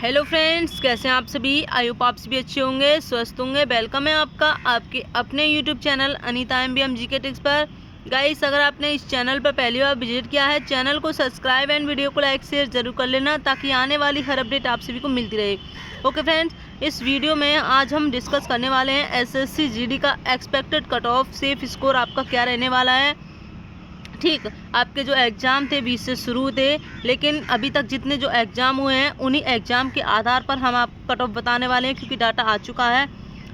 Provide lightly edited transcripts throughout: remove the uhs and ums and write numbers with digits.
Hello friends, कैसे हैं आप सभी। आई होप आप सभी अच्छे होंगे, स्वस्थ होंगे। वेलकम है आपका आपके अपने YouTube channel Anita MBM GK tips पर। गाइस, अगर आपने इस चैनल पर पहली बार विजिट किया है, चैनल को सब्सक्राइब एंड वीडियो को लाइक शेयर जरूर कर लेना, ताकि आने वाली हर अपडेट आप सभी को मिलती रहे। ओके फ्रेंड्स, इस वीडियो में आज हम डिस्कस करने वाले हैं एसएससी जीडी का expected cut off safe score आपका क्या रहने वाला है। ठीक, आपके जो एग्ज़ाम थे 20 से शुरू थे, लेकिन अभी तक जितने जो एग्ज़ाम हुए हैं उन्हीं एग्ज़ाम के आधार पर हम आप कट ऑफ बताने वाले हैं, क्योंकि डाटा आ चुका है।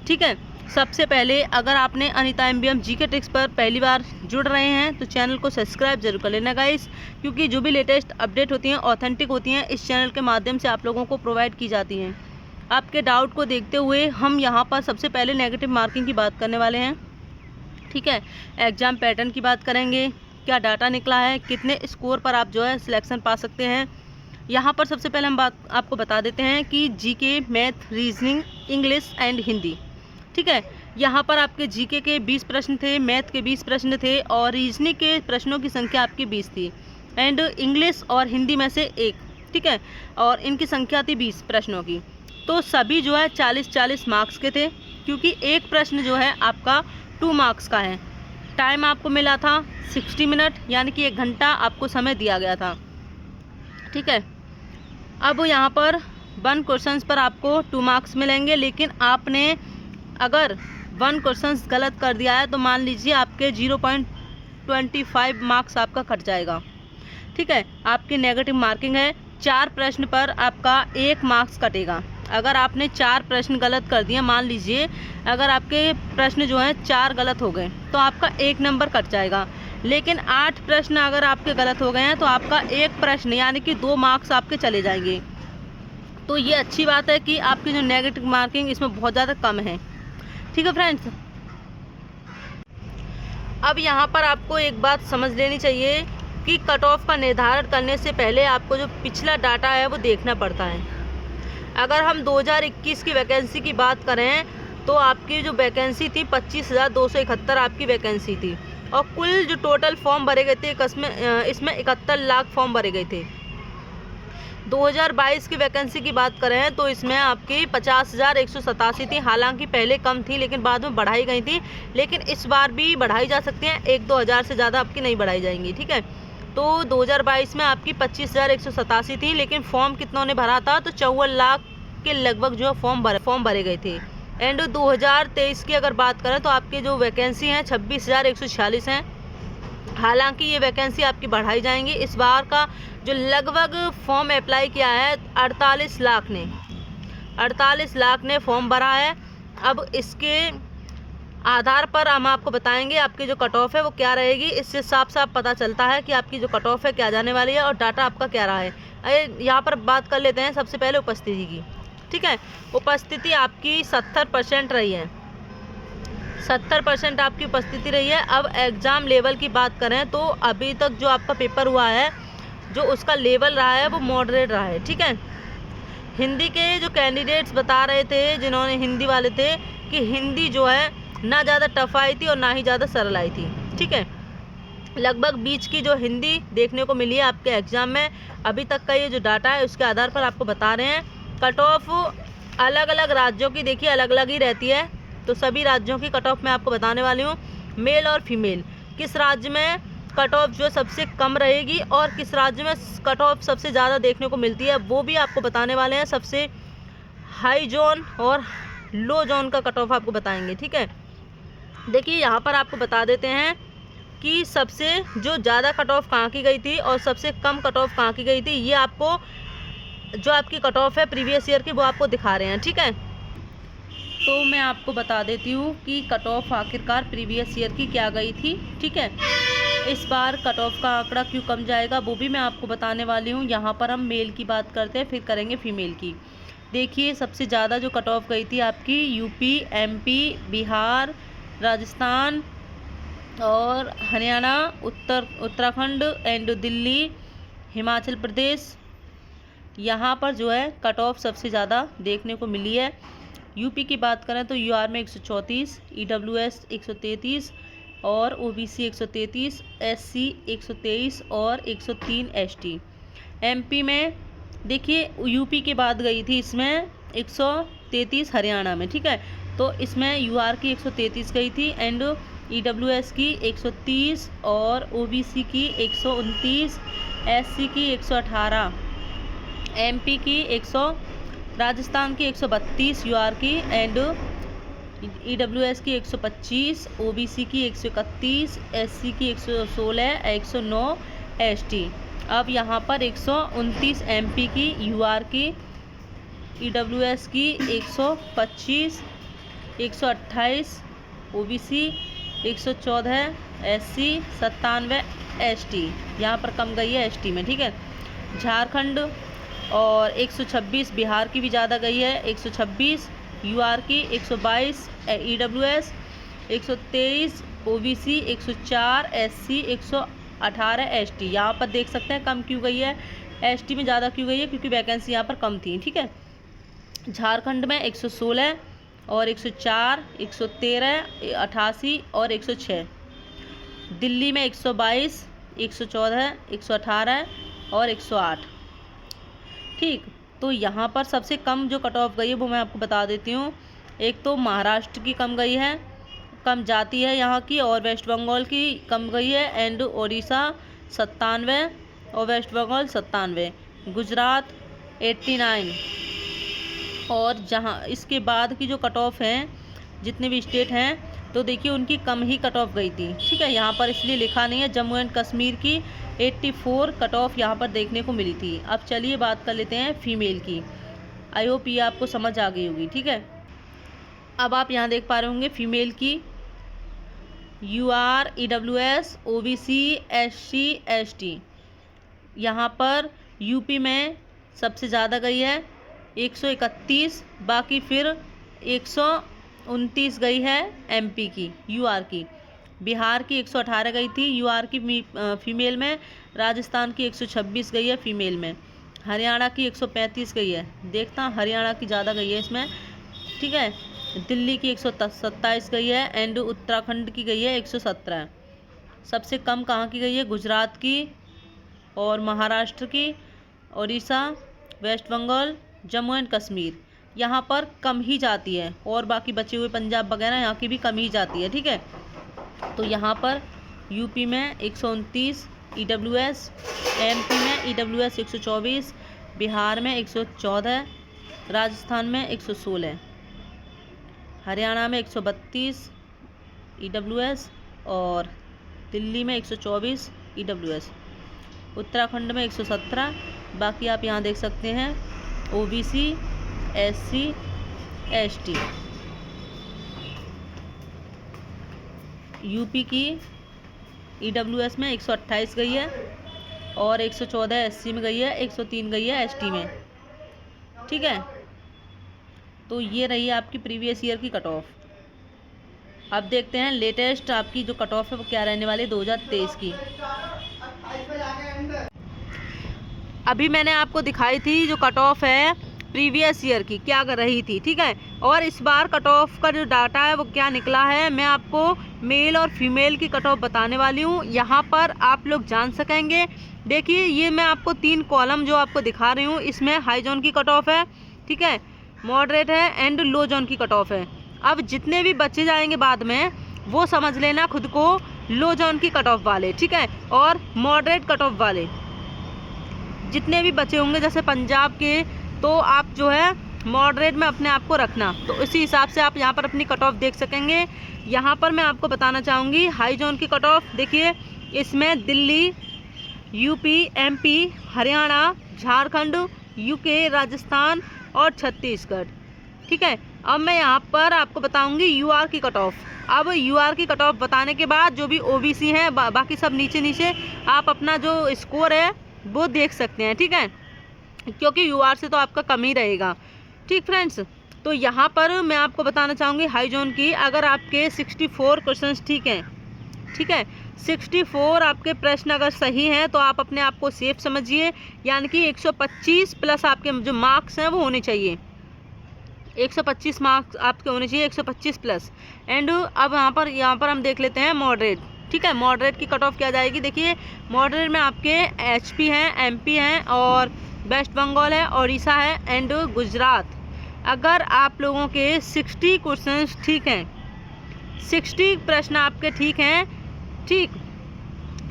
ठीक है, सबसे पहले अगर आपने अनीता एमबीएम जीके टिप्स पर पहली बार जुड़ रहे हैं तो चैनल को सब्सक्राइब जरूर कर लेना गाइस, क्योंकि जो भी लेटेस्ट अपडेट होती हैं ऑथेंटिक होती हैं, इस चैनल के माध्यम से आप लोगों को प्रोवाइड की जाती हैं। आपके डाउट को देखते हुए हम यहाँ पर सबसे पहले नेगेटिव मार्किंग की बात करने वाले हैं। ठीक है, एग्ज़ाम पैटर्न की बात करेंगे, क्या डाटा निकला है, कितने स्कोर पर आप जो है सिलेक्शन पा सकते हैं। यहाँ पर सबसे पहले हम बात आपको बता देते हैं कि GK, math, reasoning, English and Hindi. ठीक है, यहाँ पर आपके जीके के 20 प्रश्न थे, मैथ के 20 प्रश्न थे और रीजनिंग के प्रश्नों की संख्या आपकी 20 थी, एंड इंग्लिश और हिंदी में से एक। ठीक है, और इनकी संख्या थी 20 प्रश्नों की। तो सभी जो है 40-40 मार्क्स के थे, क्योंकि एक प्रश्न जो है आपका 2 मार्क्स का है। टाइम आपको मिला था 60 मिनट, यानी कि 1 घंटा आपको समय दिया गया था। ठीक है, अब यहाँ पर 1 क्वेश्चंस पर आपको 2 मार्क्स मिलेंगे, लेकिन आपने अगर 1 क्वेश्चंस गलत कर दिया है तो मान लीजिए आपके 0.25 मार्क्स आपका कट जाएगा। ठीक है, आपकी नेगेटिव मार्किंग है। 4 प्रश्न पर आपका 1 मार्क्स कटेगा। अगर आपने 4 प्रश्न गलत कर दिए, मान लीजिए अगर आपके प्रश्न जो हैं 4 गलत हो गए तो आपका 1 नंबर कट जाएगा। लेकिन 8 प्रश्न अगर आपके गलत हो गए हैं तो आपका 1 प्रश्न यानी कि 2 मार्क्स आपके चले जाएंगे। तो ये अच्छी बात है कि आपकी जो नेगेटिव मार्किंग इसमें बहुत ज़्यादा कम है। ठीक है फ्रेंड्स, अब यहाँ पर आपको एक बात समझ लेनी चाहिए कि कट ऑफ का निर्धारण करने से पहले आपको जो पिछला डाटा है वो देखना पड़ता है। अगर हम 2021 की वैकेंसी की बात करें तो आपकी जो वैकेंसी थी 25,271 आपकी वैकेंसी थी, और कुल जो टोटल फॉर्म भरे गए थे इसमें 71 लाख फॉर्म भरे गए थे। 2022 की वैकेंसी की बात करें तो इसमें आपकी 50,187 थी। हालांकि पहले कम थी लेकिन बाद में बढ़ाई गई थी, लेकिन इस बार भी बढ़ाई जा सकती हैं, 1-2 हज़ार से ज़्यादा आपकी नहीं बढ़ाई जाएंगी। ठीक है, तो 2022 में आपकी 25,187 थी, लेकिन फॉर्म कितनों ने भरा था तो 54 लाख के लगभग जो फॉर्म भरे गए थे। एंड 2023 की अगर बात करें तो आपकी जो वैकेंसी हैं 26,146 हैं। हालांकि ये वैकेंसी आपकी बढ़ाई जाएंगी। इस बार का जो लगभग फॉर्म अप्लाई किया है 48 लाख ने फॉर्म भरा है। अब इसके आधार पर हम आपको बताएंगे आपकी जो कट ऑफ है वो क्या रहेगी। इससे साफ साफ पता चलता है कि आपकी जो कट ऑफ है क्या जाने वाली है और डाटा आपका क्या रहा है। यहाँ पर बात कर लेते हैं सबसे पहले उपस्थिति की। ठीक है, उपस्थिति आपकी 70% रही है, 70% आपकी उपस्थिति रही है। अब एग्ज़ाम लेवल की बात करें तो अभी तक जो आपका पेपर हुआ है, जो उसका लेवल रहा है वो मॉडरेट रहा है। ठीक है, हिंदी के जो कैंडिडेट्स बता रहे थे, जिन्होंने हिंदी वाले थे, कि हिंदी जो है ना ज़्यादा टफ आई थी और ना ही ज़्यादा सरल आई थी। ठीक है, लगभग बीच की जो हिंदी देखने को मिली है आपके एग्ज़ाम में। अभी तक का ये जो डाटा है उसके आधार पर आपको बता रहे हैं। कट ऑफ अलग अलग राज्यों की देखिए अलग अलग ही रहती है, तो सभी राज्यों की कट ऑफ मैं आपको बताने वाली हूँ। मेल और फीमेल, किस राज्य में कट ऑफ जो सबसे कम रहेगी और किस राज्य में कट ऑफ सबसे ज़्यादा देखने को मिलती है, वो भी आपको बताने वाले हैं। सबसे हाई जोन और लो जोन का कट ऑफ आपको बताएंगे। ठीक है, देखिए यहाँ पर आपको बता देते हैं कि सबसे जो ज़्यादा कट ऑफ कहाँ की गई थी और सबसे कम कट ऑफ कहाँ की गई थी। ये आपको जो आपकी कट ऑफ है प्रीवियस ईयर की वो आपको दिखा रहे हैं। ठीक है, तो मैं आपको बता देती हूँ कि कट ऑफ आखिरकार प्रीवियस ईयर की क्या गई थी। ठीक है, इस बार कट ऑफ का आंकड़ा क्यों कम जाएगा वो भी मैं आपको बताने वाली हूँ। यहाँ पर हम मेल की बात करते हैं, फिर करेंगे फीमेल की। देखिए सबसे ज़्यादा जो कट ऑफ गई थी आपकी यूपी, एमपी, बिहार, राजस्थान और हरियाणा, उत्तराखंड एंड दिल्ली, हिमाचल प्रदेश, यहाँ पर जो है कट ऑफ सबसे ज़्यादा देखने को मिली है। यूपी की बात करें तो यूआर में 134, ईडब्ल्यूएस 133 और ओबीसी 133, एससी 123 और 103 एसटी। एमपी में देखिए यूपी के बाद गई थी इसमें 133 हरियाणा में, ठीक है। तो इसमें यूआर की 133 गई थी एंड ईडब्ल्यूएस की 130 और ओबीसी की 129, एससी की 118, एमपी की 100, राजस्थान की 132 यूआर की एंड ईडब्ल्यूएस की 125, ओबीसी की 131, एससी की 116, 109 एसटी। अब यहाँ पर 129 एमपी की यूआर की, ईडब्ल्यूएस की 125, 128 ओबीसी, 114 एससी, 97 एसटी। यहाँ पर कम गई है एसटी में, ठीक है। झारखंड और 126 बिहार की भी ज़्यादा गई है, 126 यूआर की, 122 ईडब्ल्यूएस, 123 ओबीसी, 104 एससी, 118 एसटी। यहाँ पर देख सकते हैं कम क्यों गई है, एसटी में ज़्यादा क्यों गई है, क्योंकि वैकेंसी यहाँ पर कम थी, ठीक है। झारखंड में 116 और 104, 113, 88 और 106। दिल्ली में 122, 114, 118 और 108, ठीक। तो यहाँ पर सबसे कम जो कट ऑफ गई है वो मैं आपको बता देती हूँ। एक तो महाराष्ट्र की कम गई है, कम जाती है यहाँ की, और वेस्ट बंगाल की कम गई है एंड उड़ीसा 97 और वेस्ट बंगाल 97, गुजरात 89। और जहाँ इसके बाद की जो कट ऑफ हैं जितने भी स्टेट हैं तो देखिए उनकी कम ही कट ऑफ गई थी, ठीक है। यहाँ पर इसलिए लिखा नहीं है। जम्मू एंड कश्मीर की 84 कट ऑफ यहाँ पर देखने को मिली थी। अब चलिए बात कर लेते हैं फीमेल की। आई होप ये आपको समझ आ गई होगी, ठीक है। अब आप यहाँ देख पा रहे होंगे फीमेल की UR, EWS, OBC, SC, ST. यहाँ पर यूपी में सबसे ज़्यादा गई है 131, बाकी फिर 129 गई है एमपी की यूआर की। बिहार की 118 गई थी यूआर की फीमेल में, राजस्थान की 126 गई है फीमेल में, हरियाणा की 135 गई है। देखता हरियाणा की ज़्यादा गई है इसमें, ठीक है। दिल्ली की 127 गई है एंड उत्तराखंड की गई है 117। सबसे कम कहाँ की गई है, गुजरात की और महाराष्ट्र की, उड़ीसा, वेस्ट बंगाल, जम्मू एंड कश्मीर। यहाँ पर कम ही जाती है, और बाकी बचे हुए पंजाब वगैरह यहाँ की भी कम ही जाती है, ठीक है। तो यहाँ पर यूपी में 129 ईडब्ल्यूएस, एमपी में ईडब्ल्यूएस 124, बिहार में 114, राजस्थान में 116, हरियाणा में 132 ईडब्ल्यूएस और दिल्ली में 124 ईडब्ल्यूएस, उत्तराखंड में 117। बाकी आप यहाँ देख सकते हैं ओबीसी, एससी, एसटी। यूपी की ईडब्ल्यूएस में 128 गई है और 114 एससी में गई है, 103 गई है एसटी में, ठीक है। तो ये रही आपकी प्रीवियस ईयर की कट ऑफ। अब देखते हैं लेटेस्ट आपकी जो कट ऑफ है वो क्या रहने वाली है 2023 की। अभी मैंने आपको दिखाई थी जो कट ऑफ है प्रीवियस ईयर की क्या कर रही थी, ठीक है। और इस बार कट ऑफ का जो डाटा है वो क्या निकला है, मैं आपको मेल और फीमेल की कट ऑफ बताने वाली हूँ। यहाँ पर आप लोग जान सकेंगे। देखिए ये मैं आपको 3 कॉलम जो आपको दिखा रही हूँ, इसमें हाई जोन की कट ऑफ है, ठीक है, मॉडरेट है एंड लो जोन की कट ऑफ है। अब जितने भी बच्चे जाएंगे बाद में वो समझ लेना खुद को लो जोन की कट ऑफ वाले, ठीक है, और मॉडरेट कट ऑफ वाले जितने भी बचे होंगे जैसे पंजाब के, तो आप जो है मॉडरेट में अपने आप को रखना। तो इसी हिसाब से आप यहाँ पर अपनी कट ऑफ देख सकेंगे। यहाँ पर मैं आपको बताना चाहूँगी हाई जोन की कट ऑफ। देखिए इसमें Delhi, UP, MP, Haryana, Jharkhand, UK, Rajasthan और छत्तीसगढ़, ठीक है। अब मैं यहाँ पर आपको बताऊँगी यूआर की कट ऑफ। अब यूआर की कट ऑफ बताने के बाद जो भी ओबीसी हैं बाकी सब नीचे नीचे आप अपना जो स्कोर है वो देख सकते हैं, ठीक है, क्योंकि यूआर से तो आपका कम ही रहेगा, ठीक फ्रेंड्स। तो यहाँ पर मैं आपको बताना चाहूँगी हाई जोन की, अगर आपके 64 क्वेश्चंस ठीक हैं, ठीक है, 64 आपके प्रश्न अगर सही हैं तो आप अपने आप को सेफ समझिए, यानी कि 125 प्लस आपके जो मार्क्स हैं वो होने चाहिए, 125 मार्क्स आपके होने चाहिए, 125 प्लस। एंड अब यहाँ पर हम देख लेते हैं मॉडरेट, ठीक है। मॉडरेट की कट ऑफ क्या जाएगी, देखिए मॉडरेट में आपके एचपी हैं, एमपी हैं और वेस्ट बंगाल है, उड़ीसा है एंड गुजरात। अगर आप लोगों के 60 क्वेश्चंस ठीक हैं, 60 प्रश्न आपके ठीक हैं, ठीक,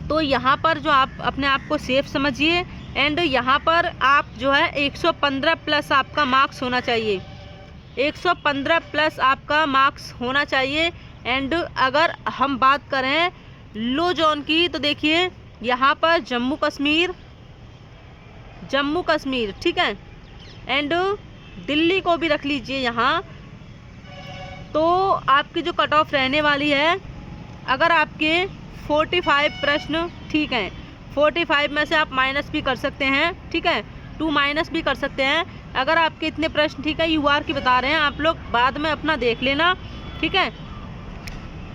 तो यहाँ पर जो आप अपने आप को सेफ समझिए एंड यहाँ पर आप जो है 115 प्लस आपका मार्क्स होना चाहिए, 115 प्लस आपका मार्क्स होना चाहिए। एंड अगर हम बात करें लो जोन की तो देखिए यहाँ पर जम्मू कश्मीर ठीक है, एंड दिल्ली को भी रख लीजिए यहाँ। तो आपकी जो कट ऑफ रहने वाली है, अगर आपके 45 प्रश्न ठीक हैं, 45 में से आप माइनस भी कर सकते हैं, ठीक है, 2 माइनस भी कर सकते हैं। अगर आपके इतने प्रश्न ठीक है, यूआर की बता रहे हैं, आप लोग बाद में अपना देख लेना, ठीक है।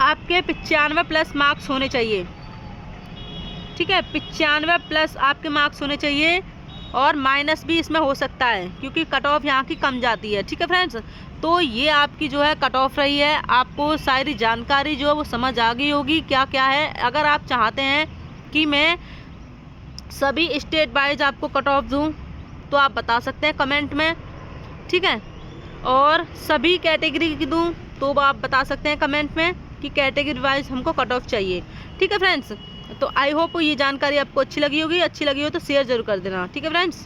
आपके 95 प्लस मार्क्स होने चाहिए, ठीक है, 95 प्लस आपके मार्क्स होने चाहिए, और माइनस भी इसमें हो सकता है क्योंकि कट ऑफ यहाँ की कम जाती है, ठीक है फ्रेंड्स। तो ये आपकी जो है कट ऑफ रही है, आपको सारी जानकारी जो है वो समझ आ गई होगी क्या क्या है। अगर आप चाहते हैं कि मैं सभी स्टेट वाइज आपको कट ऑफ दूँ तो आप बता सकते हैं कमेंट में, ठीक है, और सभी कैटेगरी की दूँ तो आप बता सकते हैं कमेंट में कि कैटेगरी वाइज हमको कट ऑफ चाहिए, ठीक है फ्रेंड्स। तो आई होप ये जानकारी आपको अच्छी लगी होगी, अच्छी लगी हो तो शेयर जरूर कर देना, ठीक है फ्रेंड्स।